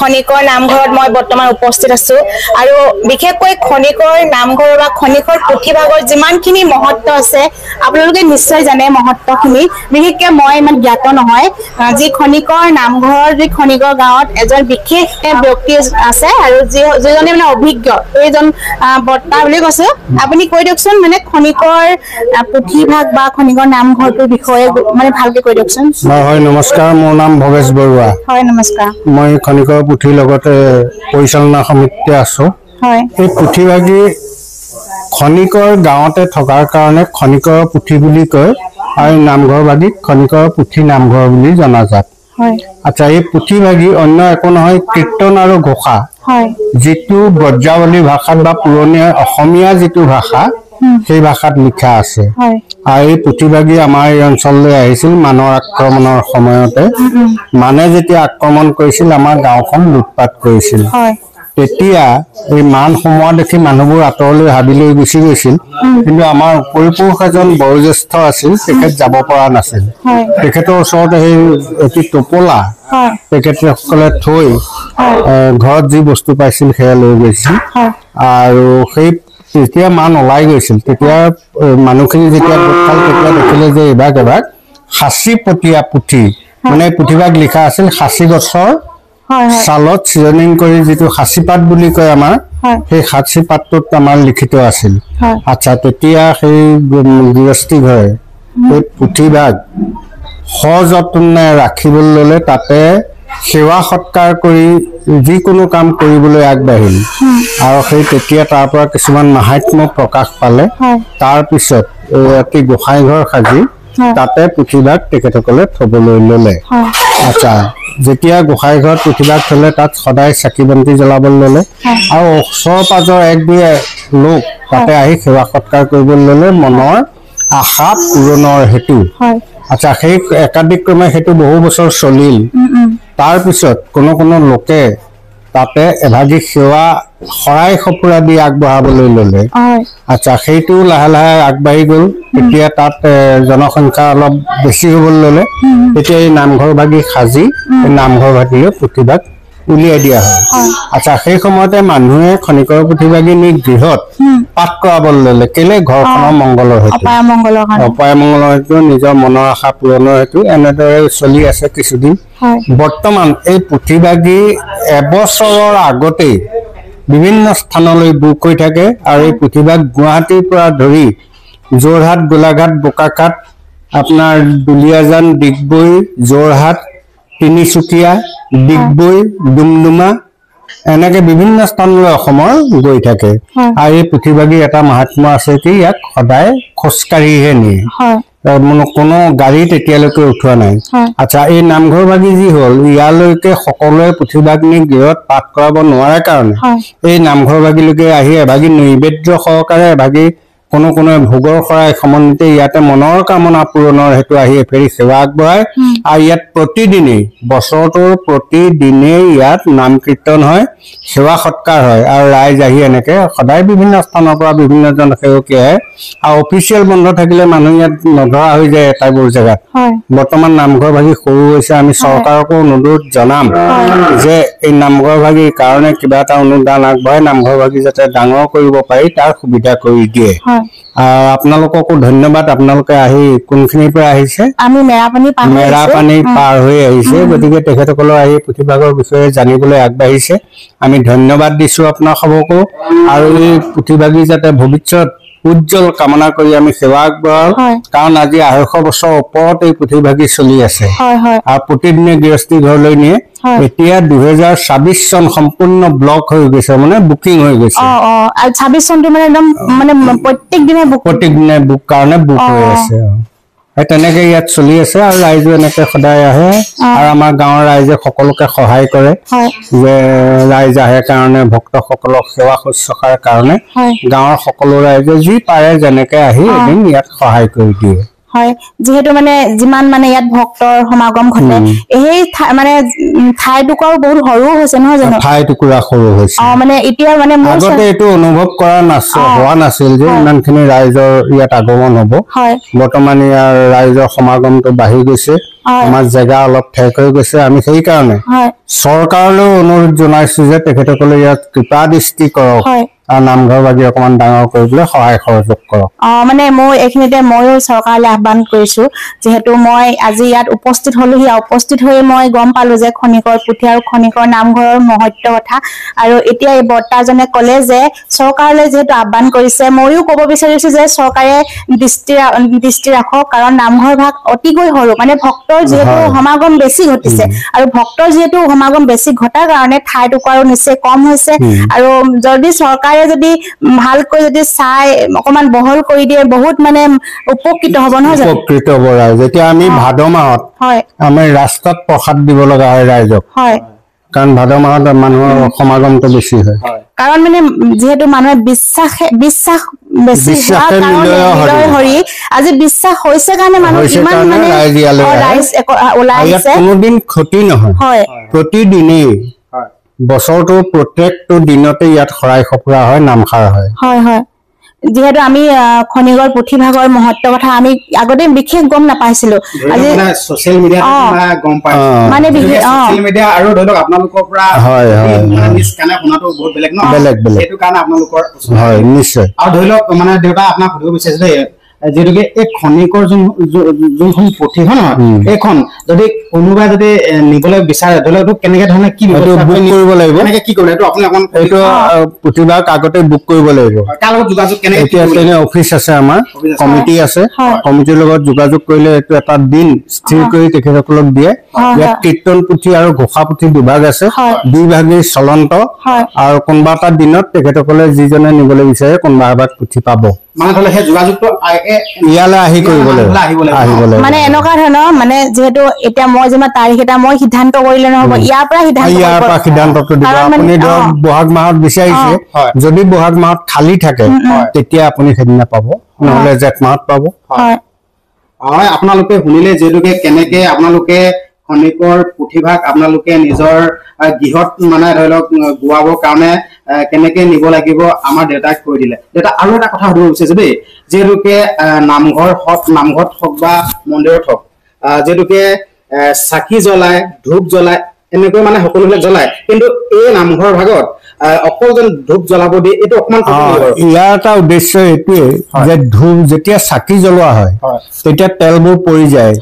খনিকৰ নামঘৰত মই বৰ্তমান উপস্থিত আছো আৰু বিশেষকৈ খনিকৰ নামঘৰ বা খনিকৰ পুথিভাগৰ যিমানখিনি মহত্ব আছে আপোনালোকে নিশ্চয় জানে মহত্বখিনি বিশেষকৈ মই ইমান জ্ঞাত নহয় যি খনিকৰ নামঘৰৰ যি খনিকৰ গাঁৱত এজন বিশেষ ব্যক্তি আছে আৰু যিজনে মানে অভিজ্ঞ এইজন বৰ্তা বুলি কৈছো আপুনি কৈ দিয়কচোন মানে খনিকৰ পুথিভাগ বা খনিকৰ নামঘৰটোৰ বিষয়ে মানে ভালকে কৈ দিয়কচোন হয় নমস্কাৰ মোৰ নাম ভৱেশ বৰুৱা হয় নমস্কাৰ মই খনিকৰ পুথিৰ লগতে পৰিচালনা সমিতিতে আছো হয় এই পুথিভাগী খনিকৰ গাঁৱতে থকাৰ কাৰণে খনিকৰ পুথি বুলি কয় আৰু নামঘৰভাগী খনিকৰ পুথি নামঘৰ বুলি জনাজাত হয় আচ্ছা এই পুথিভাগী অন্য একো নহয় কীৰ্তন আৰু ঘোষা হয় যিটো ব্ৰজাৱলী ভাষাত বা পুৰণি অসমীয়া যিটো ভাষা সেই ভাষাত লিখা আছে আৰু এই পুথিভাগী আমাৰ এই অঞ্চললৈ আহিছিল মানৰ আক্ৰমণৰ সময়তে মানে যেতিয়া আক্ৰমণ কৰিছিল আমাৰ গাঁওখন লুটপাট কৰিছিল তেতিয়া এই মান সোমোৱা দেখি মানুহবোৰ আঁতৰলৈ হাবিলৈ গুচি গৈছিল কিন্তু আমাৰ উপৰিপুৰুষ এজন বয়োজ্যেষ্ঠ আছিল তেখেত যাব পৰা নাছিল তেখেতৰ ওচৰতে সেই এটি টোপোলা তেখেতসকলে থৈ ঘৰত যি বস্তু পাইছিল সেয়া লৈ গৈছিল আৰু সেই যেতিয়া মান ওলাই গৈছিল তেতিয়া মানুহখিনি যেতিয়া গোটখাল তেতিয়া দেখিলে যে এভাগ সাঁচিপতীয়া পুথি মানে পুথিভাগ লিখা আছিল সাঁচি গছৰ চালত চিজনিং কৰি যিটো সাঁচিপাত বুলি কয় আমাৰ সেই সাঁচিপাতটোত আমাৰ লিখিত আছিল আচ্ছা তেতিয়া সেই গৃহস্থী ঘৰে সেই পুথিভাগ সযতনে ৰাখিবলৈ ল'লে তাতে সেৱা সৎকাৰ কৰি যিকোনো কাম কৰিবলৈ আগবাঢ়িল আৰু সেই তেতিয়া তাৰ পৰা কিছুমান মাহাত্ম্য প্ৰকাশ পালে তাৰ পিছত এটি গোসাঁই ঘৰ সাজি তাতে পুথিভাগ তেখেতসকলে থবলৈ ল'লে আচ্ছা যেতিয়া গোসাঁই ঘৰত পুথিভাগ থলে তাত সদায় চাকি বন্তি জ্বলাবলৈ ল'লে আৰু ওচৰ পাজৰ এক দুই লোক তাতে আহি সেৱা সৎকাৰ কৰিবলৈ ল'লে মনৰ আশা পূৰণৰ হেতু আচ্ছা সেই একাধিক্ৰমে সেইটো বহু বছৰ চলিল তাৰ পিছত কোনো লোকে তাতে এভাগী সেৱা শৰাই সঁফুৰা দি আগবঢ়াবলৈ ল'লে আচ্ছা সেইটো লাহে লাহে আগবাঢ়ি গ'ল তেতিয়া তাত জনসংখ্যা অলপ বেছি হ'বলৈ ল'লে তেতিয়া এই নামঘৰভাগী সাজি নামঘৰভাগীলৈ পুথিভাগ উলিয়াই দিয়া হয় আচ্ছা সেই সময়তে মানুহে খনিকৰ পুথিভাগী নি গৃহত পাঠ কৰাবলৈ ল'লে কেলে ঘৰখনৰ মংগলৰ হেতু অপায় মংগলৰ হেতু নিজৰ মনৰ আশা পূৰণৰ হেতু এনেদৰে চলি আছে কিছুদিন বৰ্তমান এই পুথিভাগী এবছৰৰ আগতেই বিভিন্ন স্থানলৈ বুক হৈ থাকে আৰু এই পুথিভাগ গুৱাহাটীৰ পৰা ধৰি যোৰহাট গোলাঘাট বোকাখাট আপোনাৰ দুলীয়াজান ডিগবৈ যোৰহাট তিনিচুকীয়া ডিগবৈ ডুমডুমা এনেকে বিভিন্ন স্থানলৈ অসমৰ গৈ থাকে আৰু এই পুথিভাগীৰ এটা মাহাত্ম্য আছে কি ইয়াক সদায় খোজকাঢ়িহে নিয়ে কোনো গাড়ীত এতিয়ালৈকে উঠোৱা নাই আচ্ছা এই নামঘৰভাগী যি হ'ল ইয়ালৈকে সকলোৱে পুথিভাগ নি গৃহত পাঠ কৰাব নোৱাৰে কাৰণে এই নামঘৰভাগীলৈকে আহি এভাগী নৈবেদ্য সহকাৰে এভাগী কোনো ভোগৰ শৰাই সমন্বিতে ইয়াতে মনৰ কামনা পূৰণৰ হেতু আহি এফেৰি সেৱা আগবঢ়ায় আৰু ইয়াত প্ৰতিদিনেই বছৰটোৰ প্ৰতিদিনেই ইয়াত নাম কীৰ্তন হয় সেৱা সৎকাৰ হয় আৰু ৰাইজ আহি এনেকে সদায় বিভিন্ন স্থানৰ পৰা বিভিন্নজন সেৱকী আহে আৰু অফিচিয়েল বন্ধ থাকিলে মানুহ ইয়াত নধৰা হৈ যায় এটাবোৰ জেগাত বৰ্তমান নামঘৰভাগী সৰু হৈছে আমি চৰকাৰকো অনুৰোধ জনাম যে এই নামঘৰভাগীৰ কাৰণে কিবা এটা অনুদান আগবঢ়াই নামঘৰভাগী যাতে ডাঙৰ কৰিব পাৰি তাৰ সুবিধা কৰি দিয়ে আপোনালোককো ধন্যবাদ আপোনালোকে আহি কোনখিনিৰ পৰা আহিছে আমি মেৰাপানী পাৰ হৈ আহিছে গতিকে তেখেতসকলৰ আহি পুথিভাগৰ বিষয়ে জানিবলৈ আগবাঢ়িছে আমি ধন্যবাদ দিছো আপোনাক সবকো আৰু এই পুথিভাগী যাতে ভৱিষ্যত উজ্জ্বল কামনা কৰি আমি সেৱা আগবঢ়াও কাৰণ আজি 250 বছৰ ওপৰত এই পুথিভাগী চলি আছে আৰু প্ৰতিদিনে গৃহস্থী ঘৰলৈ নিয়ে এতিয়া 2026 চন সম্পূৰ্ণ ব্লক হৈ গৈছে মানে বুকিং হৈ গৈছে 26 চনটো মানে একদম মানে প্ৰত্যেকদিনে বুক কাৰণে বুক হৈ আছে তেনেকে ইয়াত চলি আছে আৰু ৰাইজে এনেকে সদায় আহে আৰু আমাৰ গাঁৱৰ ৰাইজে সকলোকে সহায় কৰে যে ৰাইজ আহে কাৰণে ভক্তসকলক সেৱা শুশ্ৰূষাৰ কাৰণে গাঁৱৰ সকলো ৰাইজে যি পাৰে যেনেকে আহি এদিন ইয়াত সহায় কৰি দিয়ে হয় যেহেতু মানে যিমান মানে ইয়াত ভক্তৰ সমাগম ঘটে এই মানে ঠাইটুকুৰাও বহুত সৰু হৈছে নহয় জানো ঠাইটুকুৰা সৰু হৈছে মানে এতিয়া মানে আগতে এইটো অনুভৱ কৰা হোৱা নাছিল যে ইমানখিনি ৰাইজৰ ইয়াত আগমন হ'ব বৰ্তমান ইয়াৰ ৰাইজৰ সমাগমটো বাঢ়ি গৈছে আমাৰ জেগা অলপ ঠেক হৈ গৈছে আমি সেইকাৰণে চৰকাৰলৈ অনুৰোধ জনাইছো যে তেখেতসকলে ইয়াত কৃপা দৃষ্টি কৰক নামঘৰ বাগি অকমান ডাঙৰ কৰিবলৈ সহায় সহযোগ কৰক মানে মই এইখিনিতে ময়ো চৰকাৰলৈ আহ্বান কৰিছো যেহেতু মই আজি ইয়াত উপস্থিত হলোহি উপস্থিত হৈ মই গম পালো যে খনিকৰ পুথি আৰু খনিকৰ নামঘৰৰ মহত্ব কথা আৰু এতিয়া এই বৰ্তাজনে ক'লে যে চৰকাৰলৈ যেহেতু আহ্বান কৰিছে ময়ো ক'ব বিচাৰিছো যে চৰকাৰে দৃষ্টি ৰাখক কাৰণ নামঘৰ ভাগ অতিকৈ সৰু মানে ভক্তৰ যেহেতু সমাগম বেছি ঘটিছে আৰু ভক্তৰ যেহেতু সমাগম বেছি ঘটাৰ কাৰণে ঠাইটুকুৰাও নিশ্চয় কম হৈছে আৰু যদি চৰকাৰে যদি ভালকৈ যদি চাই অকমান বহল কৰি দিয়ে বহুত মানে উপকৃত হ'ব নহয় জানো উপকৃত হ'ব ৰাইজ এতিয়া আমি ভাদ মাহত আমি ৰাস্তাত প্ৰসাদ দিব লগা হয় ৰাইজক কাৰণ ভাদ মাহত মানুহৰ সমাগমটো বেছি হয় কাৰণ মানে যেহেতু মানুহৰ বিশ্বাস বেছি হৰি আজি বিশ্বাস হৈছে কাৰণে মানুহ ইমান মানে ৰাইজ ওলাই আহিছে কোনোদিন ক্ষতি নহয় প্ৰতিদিনেই বছৰটো প্ৰত্যেকটো দিনতে ইয়াত শৰাই সঁফুৰা হয় নামখাৰ হয় যেহেতু আমি খনিকৰ পুথিভাগৰ মহত্ব কথা আমি আগতে বিশেষ গম নাপাইছিলো আজি সোশ্যাল মিডিয়াত গম পাই মানে সোশ্যাল মিডিয়া আৰু ধৰক আপোনালোকৰ পৰা মানে নিষ্কানে শুনাটো বহুত বেলেগ ন বেলেগ এইটো কাৰণে আপোনালোকৰ হয় নিশ্চয় আৰু ধৰি লওক মানে দেউতা আপোনাক সুধিব বিচাৰিছে যেহেতুকে এই খনিকৰ যোনখন পুথি হয় নহয় এইখন যদি কোনোবাই যদি নিবলৈ বিচাৰে ধৰি লওক কেনেকে ধৰণে কি বুক কৰিব লাগিব কেনেকে কি কৰিব এইটো আপুনি অকণ এইটো পুথিভাগ আগতে বুক কৰিব লাগিব কাৰ লগত যোগাযোগ কেনেকে এতিয়া অফিচ আছে আমাৰ কমিটি আছে কমিটিৰ লগত যোগাযোগ কৰিলে এইটো এটা দিন স্থিৰ কৰি তেখেতসকলক দিয়ে ইয়াত কীৰ্তন পুথি আৰু ঘোষা পুথি বিভাগ আছে দুই ভাগেই চলন্ত আৰু কোনোবা এটা দিনত তেখেতসকলে যিজনে নিবলৈ বিচাৰে কোনোবা এভাগ পুথি পাব মানে ধৰক সেই যোগাযোগটো ইয়ালৈ আহি কৰিব লাগিব মানে এনেকুৱা ধৰণৰ মানে যেহেতু এতিয়া মই যিমান তাৰিখ এটা মই সিদ্ধান্ত কৰিলে নহ'ব ইয়াৰ পৰা সিদ্ধান্তটো দিব আপুনি ধৰক বহাগ মাহত বিচাৰিছে যদি বহাগ মাহত খালী থাকে তেতিয়া আপুনি সেইদিনা পাব নহ'লে জেঠ মাহত পাব হয় আপোনালোকে শুনিলে যেহেতুকে কেনেকে আপোনালোকে খনিকৰ পুথিভাগ আপোনালোকে নিজৰ গৃহত মানে ধৰি লওক গোৱাবৰ কাৰণে কেনেকে নিব লাগিব আমাৰ দেউতাক কৈ দিলে দেউতা আৰু এটা কথা সুধিব বিচাৰিছে দেই যেহেতুকে নামঘৰত হওক বা মন্দিৰত হওক যেহেতুকে চাকি জ্বলায় ধূপ জ্বলায় এনেকৈ মানে সকলোবিলাক জ্বলায় কিন্তু এই নামঘৰ ভাগত অকল যেন ধূপ জ্বলাব দিয়ে এইটো অকমান ইয়াৰ এটা উদ্দেশ্য এইটোৱে যে ধূপ যেতিয়া চাকি জ্বলোৱা হয় তেতিয়া তেলবোৰ পৰি যায়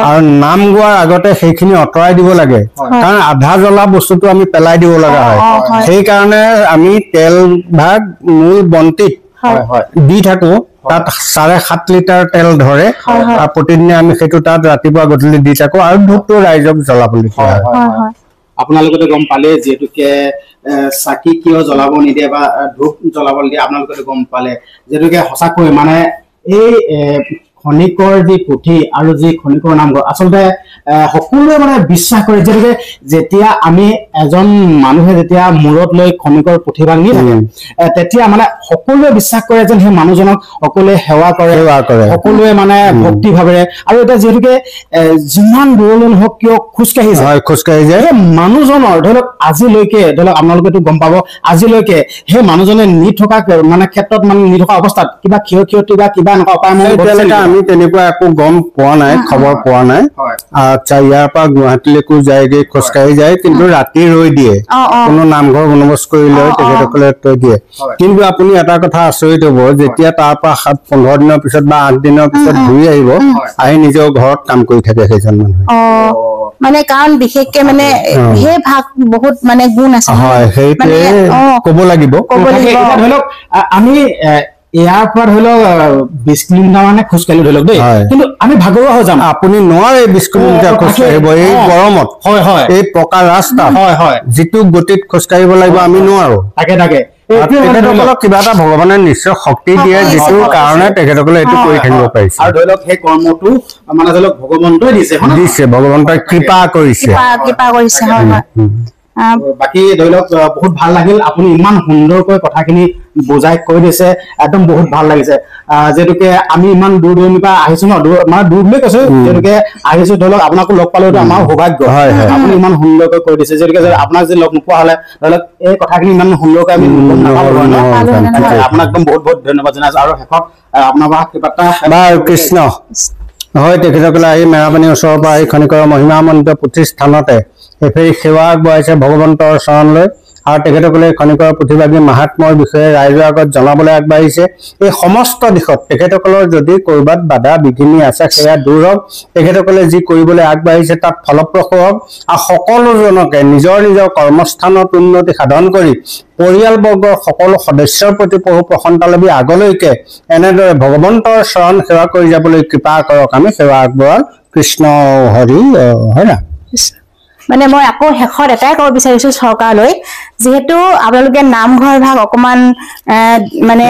আৰু নাম গোৱাৰ আগতে সেইখিনি আঁতৰাই দিব লাগে কাৰণ আধা জ্বলা বস্তুটো আমি পেলাই দিব লগা হয় সেইকাৰণে আমি তেল ভাগ মূল বন্তিত দি থাকো তাত 7.5 লিটাৰ তেল ধৰে আৰু প্ৰতিদিনে আমি সেইটো তাত ৰাতিপুৱা গধূলি দি থাকো আৰু ধূপটো ৰাইজক জ্বলাবলৈ দিয়া হয় আপোনালোকে গম পালে যেহেতুকে চাকি কিয় জ্বলাব নিদিয়ে বা ধূপ জ্বলাব নিদিয়ে আপোনালোকে গম পালে যেহেতুকে সঁচাকৈ মানে এই খনিকৰ যি পুথি আৰু যি খনিকৰ নামঘৰ আচলতে সকলোৱে মানে বিশ্বাস কৰে যেনেকে যেতিয়া আমি এজন মানুহে যেতিয়া মূৰত লৈ খনিকৰ পুথিভাগ নি থাকে তেতিয়া মানে সকলোৱে বিশ্বাস কৰে যে সেই মানুহজনক সকলোৱে সেৱা কৰে সকলোৱে মানে ভক্তি ভাৱেৰে আৰু এটা যেহেতুকে যিমান দূৰলৈ হওক কিয় খোজকাঢ়ি যায় সেই মানুহজনৰ ধৰি লওক আজিলৈকে ধৰি লওক আপোনালোকেতো গম পাব আজিলৈকে সেই মানুহজনে নি থকা মানে ক্ষেত্ৰত মানে নি থকা অৱস্থাত কিবা ক্ষয়ক্ষতি বা কিবা এনেকুৱা উপায় আমি তেনেকুৱা একো গম পোৱা নাই খবৰ পোৱা নাই আচ্ছা ইয়াৰ পৰা গুৱাহাটীলৈকো যায়গে খোজকাঢ়ি যায় কিন্তু ৰাতি ৰৈ দিয়ে কোনো নামঘৰ বন্দবস্ত কৰি লৈ তেখেতসকলে থৈ দিয়ে কিন্তু আপুনি এটা কথা আচৰিত হ'ব যেতিয়া তাৰ পৰা 15 দিনৰ পিছত বা 8 দিনৰ পিছত ঘূৰি আহিব আহি নিজৰ ঘৰত কাম কৰি থাকে সেইজন মানুহে মানে কাৰণ বিশেষকে মানে হে ভাগ বহুত মানে গুণ আছে হয় সেইটোৱে ক'ব লাগিব ধৰি লওক আমি ইয়াৰ পৰা ধৰি লওক 20 কিলোমিটাৰ মানে খোজকাঢ়ি ধৰি লওক দেই কিন্তু আমি ভাগৰুৱা হৈ যাম আপুনি নোৱাৰে 20 কিলোমিটাৰ খোজকাঢ়িব এই গৰমত এই পকা ৰাস্তা যিটো গতিত খোজকাঢ়িব লাগিব আমি নোৱাৰো তাকে তেখেতসকলক কিবা এটা ভগৱানে নিশ্চয় শক্তি দিয়ে যিটো কাৰণে তেখেতসকলে এইটো কৰি থাকিব পাৰিছে আৰু ধৰি লওক সেই কৰ্মটো মানে ধৰি লওক ভগৱন্তই দিছে ভগৱন্তই কৃপা কৰিছে বাকী ধৰি লওক বহুত ভাল লাগিল আপুনি ইমান সুন্দৰকৈ কথাখিনি বুজাই কৈ দিছে একদম বহুত ভাল লাগিছে যেতুকে আমি ইমান দূৰ দূৰণিৰ পৰা আহিছো ন মানে দূৰ বুলি কৈছো যেতুকে আহিছো ধৰি লওক আপোনাকো লগ পালেতো আমাৰ সৌভাগ্য আপুনি ইমান সুন্দৰকৈ কৈ দিছে যেতুকে আপোনাক যদি লগ নোপোৱা হলে ধৰি লওক এই কথাখিনি ইমান সুন্দৰকৈ আমি আপোনাক একদম বহুত বহুত ধন্যবাদ জনাইছো আৰু শেষত আপোনাৰ পৰা কিবা এটা কৃষ্ণ হয় তেখেতসকলে আহি মেৰাপানীৰ ওচৰৰ পৰা আহি খনিকৰ মহিমামণ্ডিত প্ৰতিষ্ঠানতে এফেৰি সেৱা আগবঢ়াইছে ভগৱন্তৰ চৰণলৈ আৰু তেখেতসকলে খনিকৰ পুথিভাগী মাহাত্মৰ বিষয়ে ৰাইজৰ আগত জনাবলৈ আগবাঢ়িছে এই সমস্ত দিশত তেখেতসকলৰ যদি ক'ৰবাত বাধা বিঘিনি আছে সেয়া দূৰ হওক তেখেতসকলে যি কৰিবলৈ আগবাঢ়িছে তাত ফলপ্ৰসূ হওক আৰু সকলোজনকে নিজৰ নিজৰ কৰ্মস্থানত উন্নতি সাধন কৰি পৰিয়ালবৰ্গৰ সকলো সদস্যৰ প্ৰতি বহু প্ৰসন্নতা লবি আগলৈকে এনেদৰে ভগৱন্তৰ চৰণ সেৱা কৰি যাবলৈ কৃপা কৰক আমি সেৱা আগবঢ়াল কৃষ্ণ হৰি হয় না মানে মই আকৌ শেষত এটাই ক'ব বিচাৰিছো চৰকাৰলৈ যেহেতু আপোনালোকে নামঘৰ ভাগ অকমান মানে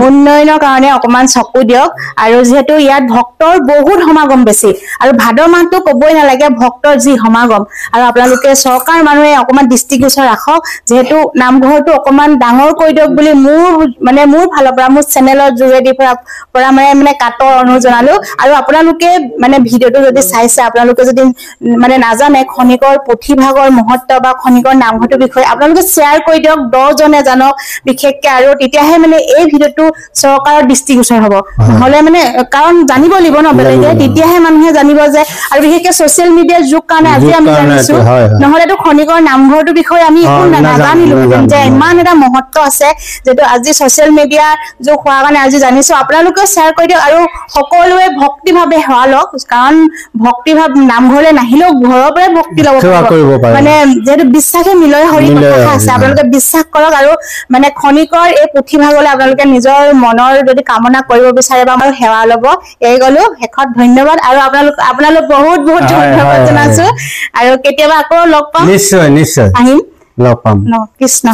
উন্নয়নৰ কাৰণে অকমান চকু দিয়ক আৰু যেহেতু ইয়াত ভক্তৰ বহুত সমাগম বেছি আৰু ভাদ মাহটো ক'বই নালাগে ভক্তৰ যি সমাগম আৰু আপোনালোকে চৰকাৰ মানুহে অকমান দৃষ্টিগোচৰ ৰাখক যেহেতু নামঘৰটো অকমান ডাঙৰ কৰি দিয়ক বুলি মোৰ ফালৰ পৰা মোৰ চেনেলৰ যোগেদি পৰা মানে কাটৰ অনুৰোধ জনালো আৰু আপোনালোকে মানে ভিডিঅ'টো যদি চাইছে আপোনালোকে যদি মানে নাজানে খনিকৰ পুথিভাগৰ মহত্ব বা খনিকৰ নামঘৰটোৰ বিষয়ে আপোনালোকে শ্বেয়াৰ কৰি দিয়ক 10 জনে জানক বিশেষকে আৰু তেতিয়াহে মানে এই ভিডিঅ'টো চৰকাৰৰ দৃষ্টিগোচৰ হ'ব নহলে মানে কাৰণ জানিব লাগিব ন বেলেগে তেতিয়াহে মানুহে জানিব যে আৰু বিশেষকে ছচিয়েল মিডিয়াৰ যুগ কাৰণে আজি আমি জানিছো নহলেতো খনিকৰ নামঘৰটোৰ বিষয়ে আমি একো নাজানিলো যে ইমান এটা মহত্ব আছে যেটো আজি ছচিয়েল মিডিয়াৰ যুগ হোৱাৰ কাৰণে আজি জানিছো আপোনালোকে শ্বেয়াৰ কৰি দিয়ক আৰু সকলোৱে ভক্তিভাৱে সেৱা লওক কাৰণ ভক্তিভাৱ নামঘৰলৈ নাহিলেও ঘৰৰ পৰাই ভক্তি ল'ব মানে যেহেতু বিশ্বাসে মিলয় হৰি কথা আছে আপোনালোকে বিশ্বাস কৰক আৰু মানে খনিকৰ এই পুথিভাগলৈ আপোনালোকে নিজৰ মনৰ যদি কামনা কৰিব বিচাৰে বা আমাৰ সেৱা ল'ব এই গলো শেষত ধন্যবাদ আৰু আপোনালোক বহুত বহুত ধন্যবাদ জনাইছো আৰু কেতিয়াবা আকৌ লগ পাম নিশ্চয় নিশ্চয় আহিম লগ পাম কৃষ্ণ